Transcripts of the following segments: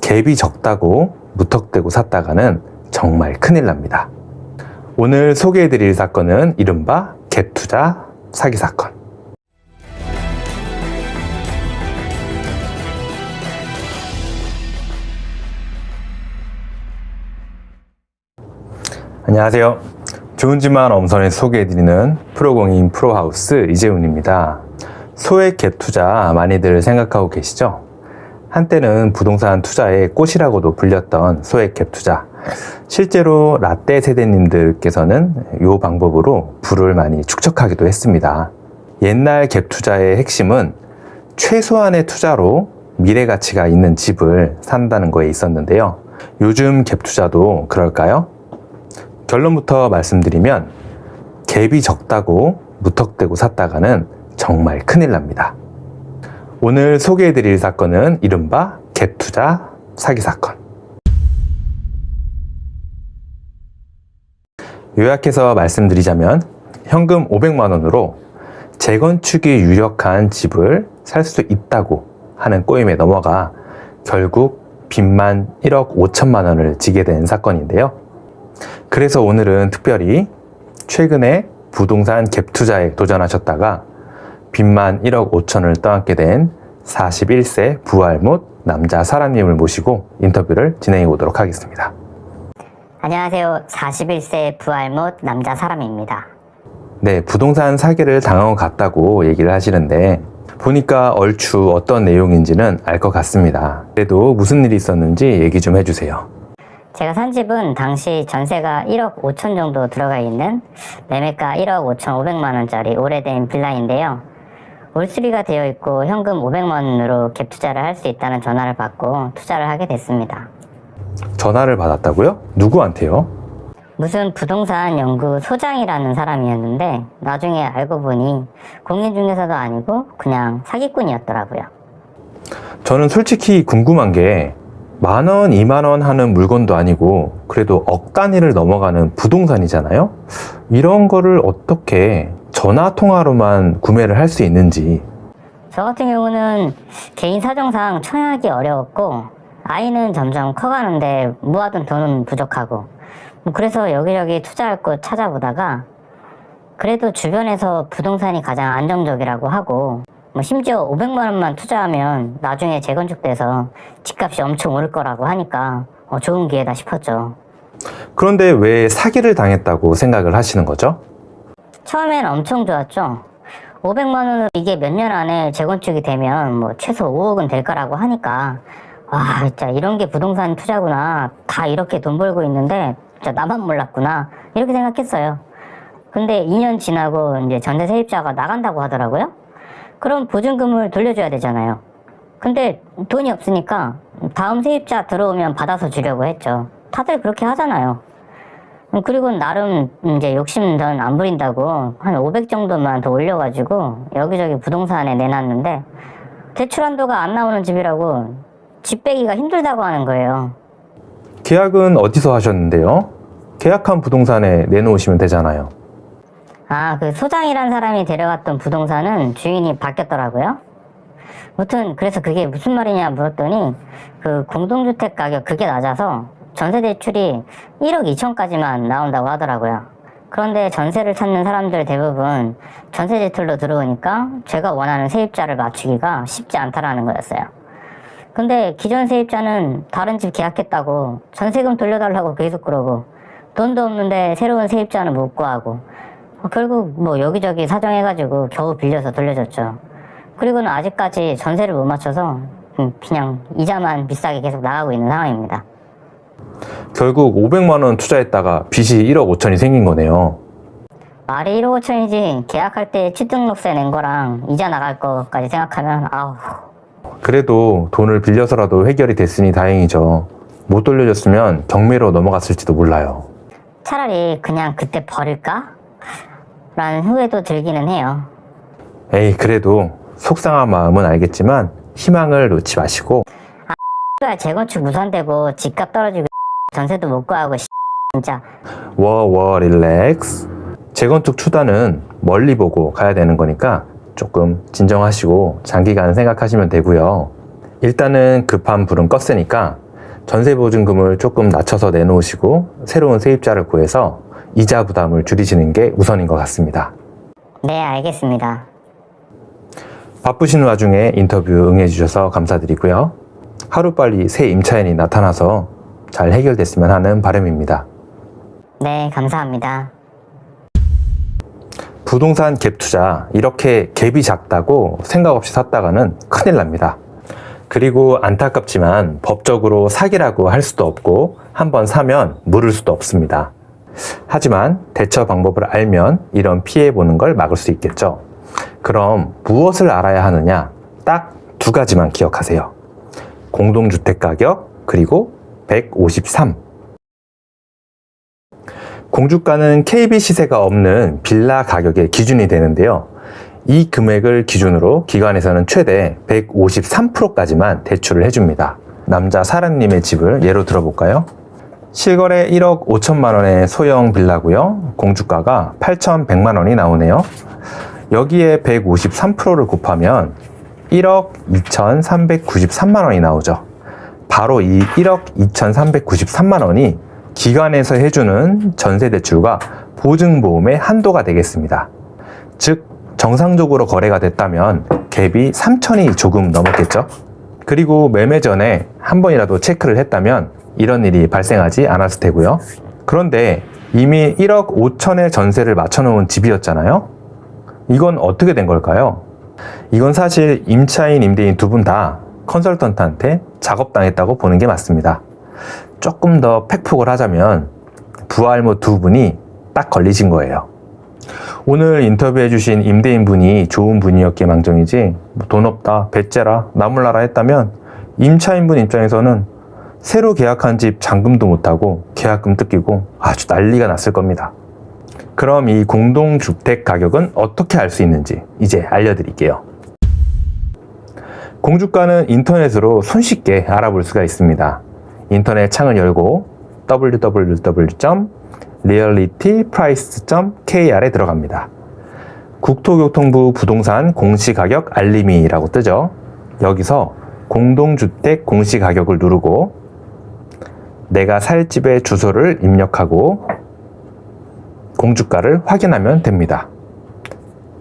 갭이 적다고 무턱대고 샀다가는 정말 큰일 납니다. 오늘 소개해드릴 사건은 이른바 갭 투자 사기 사건. 안녕하세요. 좋은 집만 엄선해서 소개해드리는 프로공인 프로하우스 이재훈입니다. 소액 갭 투자 많이들 생각하고 계시죠? 한때는 부동산 투자의 꽃이라고도 불렸던 소액 갭 투자. 실제로 라떼 세대님들께서는 이 방법으로 부를 많이 축적하기도 했습니다. 옛날 갭 투자의 핵심은 최소한의 투자로 미래 가치가 있는 집을 산다는 거에 있었는데요. 요즘 갭 투자도 그럴까요? 결론부터 말씀드리면 갭이 적다고 무턱대고 샀다가는 정말 큰일 납니다. 오늘 소개해드릴 사건은 이른바 갭 투자 사기 사건. 요약해서 말씀드리자면 현금 500만 원으로 재건축이 유력한 집을 살 수 있다고 하는 꼬임에 넘어가 결국 빚만 1억 5천만 원을 지게 된 사건인데요. 그래서 오늘은 특별히 최근에 부동산 갭 투자에 도전하셨다가 빚만 1억 5천을 떠안게 된 41세 부활못 남자 사람님을 모시고 인터뷰를 진행해 보도록 하겠습니다. 안녕하세요. 41세 부활못 남자 사람입니다. 네, 부동산 사기를 당한 것 같다고 얘기를 하시는데 보니까 얼추 어떤 내용인지는 알 것 같습니다. 그래도 무슨 일이 있었는지 얘기 좀 해주세요. 제가 산 집은 당시 전세가 1억 5천 정도 들어가 있는 매매가 1억 5천 5백만 원짜리 오래된 빌라인데요. 올수리가 되어 있고 현금 500만 원으로 갭 투자를 할 수 있다는 전화를 받고 투자를 하게 됐습니다. 전화를 받았다고요? 누구한테요? 무슨 부동산 연구 소장이라는 사람이었는데 나중에 알고 보니 공인중개사도 아니고 그냥 사기꾼이었더라고요. 저는 솔직히 궁금한 게 10,000원, 20,000원 하는 물건도 아니고 그래도 억 단위를 넘어가는 부동산이잖아요? 이런 거를 어떻게 전화통화로만 구매를 할 수 있는지. 저 같은 경우는 개인 사정상 청약이 어려웠고 아이는 점점 커가는데 모아둔 돈은 부족하고 그래서 여기저기 투자할 곳 찾아보다가 그래도 주변에서 부동산이 가장 안정적이라고 하고 심지어 500만 원만 투자하면 나중에 재건축돼서 집값이 엄청 오를 거라고 하니까 좋은 기회다 싶었죠. 그런데 왜 사기를 당했다고 생각을 하시는 거죠? 처음엔 엄청 좋았죠. 500만 원으로 이게 몇 년 안에 재건축이 되면 최소 5억은 될 거라고 하니까 와, 진짜 이런 게 부동산 투자구나. 다 이렇게 돈 벌고 있는데 진짜 나만 몰랐구나. 이렇게 생각했어요. 근데 2년 지나고 이제 전세 세입자가 나간다고 하더라고요. 그럼 보증금을 돌려줘야 되잖아요. 근데 돈이 없으니까 다음 세입자 들어오면 받아서 주려고 했죠. 다들 그렇게 하잖아요. 그리고 나름 이제 욕심 전 안 부린다고 한 500 정도만 더 올려가지고 여기저기 부동산에 내놨는데 대출 한도가 안 나오는 집이라고 집 빼기가 힘들다고 하는 거예요. 계약은 어디서 하셨는데요? 계약한 부동산에 내놓으시면 되잖아요. 그 소장이란 사람이 데려갔던 부동산은 주인이 바뀌었더라고요. 무튼 그래서 그게 무슨 말이냐 물었더니 그 공동주택 가격 그게 낮아서 전세 대출이 1억 2천까지만 나온다고 하더라고요. 그런데 전세를 찾는 사람들 대부분 전세 대출로 들어오니까 제가 원하는 세입자를 맞추기가 쉽지 않다라는 거였어요. 근데 기존 세입자는 다른 집 계약했다고 전세금 돌려달라고 계속 그러고 돈도 없는데 새로운 세입자는 못 구하고 결국 여기저기 사정해가지고 겨우 빌려서 돌려줬죠. 그리고는 아직까지 전세를 못 맞춰서 그냥 이자만 비싸게 계속 나가고 있는 상황입니다. 결국 500만 원 투자했다가 빚이 1억 5천이 생긴 거네요. 말이 1억 5천이지 계약할 때 취등록세 낸 거랑 이자 나갈 거까지 생각하면 아우. 그래도 돈을 빌려서라도 해결이 됐으니 다행이죠. 못 돌려줬으면 경매로 넘어갔을지도 몰라요. 차라리 그냥 그때 버릴까? 라는 후회도 들기는 해요. 에이, 그래도 속상한 마음은 알겠지만 희망을 놓지 마시고. 재건축 무산되고 집값 떨어지고 전세도 못 구하고 진짜. 릴렉스. 재건축 투자는 멀리 보고 가야 되는 거니까 조금 진정하시고 장기간 생각하시면 되고요. 일단은 급한 불은 껐으니까 전세보증금을 조금 낮춰서 내놓으시고 새로운 세입자를 구해서 이자 부담을 줄이시는 게 우선인 것 같습니다. 네, 알겠습니다. 바쁘신 와중에 인터뷰 응해주셔서 감사드리고요. 하루빨리 새 임차인이 나타나서 잘 해결됐으면 하는 바람입니다. 네, 감사합니다. 부동산 갭 투자, 이렇게 갭이 작다고 생각 없이 샀다가는 큰일 납니다. 그리고 안타깝지만 법적으로 사기라고 할 수도 없고 한번 사면 물을 수도 없습니다. 하지만 대처 방법을 알면 이런 피해 보는 걸 막을 수 있겠죠. 그럼 무엇을 알아야 하느냐? 딱 두 가지만 기억하세요. 공동주택 가격, 그리고 153. 공주가는 KB 시세가 없는 빌라 가격의 기준이 되는데요. 이 금액을 기준으로 기관에서는 최대 153%까지만 대출을 해줍니다. 남자 사람님의 집을 예로 들어볼까요? 실거래 1억 5천만 원의 소형 빌라고요. 공주가가 8,100만 원이 나오네요. 여기에 153%를 곱하면 1억 2,393만 원이 나오죠. 바로 이 1억 2,393만 원이 기관에서 해주는 전세대출과 보증보험의 한도가 되겠습니다. 즉 정상적으로 거래가 됐다면 갭이 3천이 조금 넘었겠죠. 그리고 매매 전에 한 번이라도 체크를 했다면 이런 일이 발생하지 않았을 테고요. 그런데 이미 1억 5천의 전세를 맞춰놓은 집이었잖아요. 이건 어떻게 된 걸까요? 이건 사실 임차인, 임대인 두 분 다 컨설턴트한테 작업당했다고 보는 게 맞습니다. 조금 더 팩폭을 하자면 부할모 두 분이 딱 걸리신 거예요. 오늘 인터뷰해주신 임대인분이 좋은 분이었기에 망정이지 돈 없다, 배째라, 나몰라라 했다면 임차인분 입장에서는 새로 계약한 집 잔금도 못하고 계약금 뜯기고 아주 난리가 났을 겁니다. 그럼 이 공동주택 가격은 어떻게 알 수 있는지 이제 알려드릴게요. 공주가는 인터넷으로 손쉽게 알아볼 수가 있습니다. 인터넷 창을 열고 www.realityprice.kr에 들어갑니다. 국토교통부 부동산 공시가격 알림이라고 뜨죠. 여기서 공동주택 공시가격을 누르고 내가 살 집의 주소를 입력하고 공주가를 확인하면 됩니다.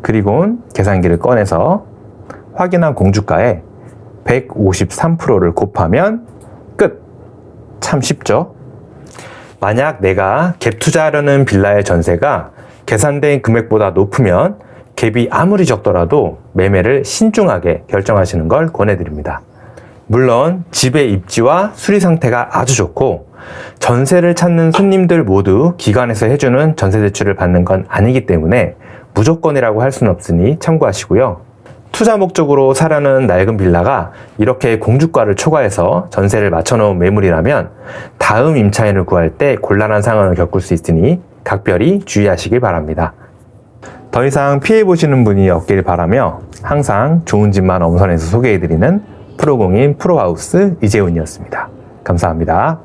그리고 계산기를 꺼내서 확인한 공주가에 153%를 곱하면 끝! 참 쉽죠? 만약 내가 갭 투자하려는 빌라의 전세가 계산된 금액보다 높으면 갭이 아무리 적더라도 매매를 신중하게 결정하시는 걸 권해드립니다. 물론 집의 입지와 수리 상태가 아주 좋고 전세를 찾는 손님들 모두 기관에서 해주는 전세 대출을 받는 건 아니기 때문에 무조건이라고 할 수는 없으니 참고하시고요. 투자 목적으로 사려는 낡은 빌라가 이렇게 공주가를 초과해서 전세를 맞춰놓은 매물이라면 다음 임차인을 구할 때 곤란한 상황을 겪을 수 있으니 각별히 주의하시길 바랍니다. 더 이상 피해보시는 분이 없길 바라며 항상 좋은 집만 엄선해서 소개해드리는 프로공인 프로하우스 이재훈이었습니다. 감사합니다.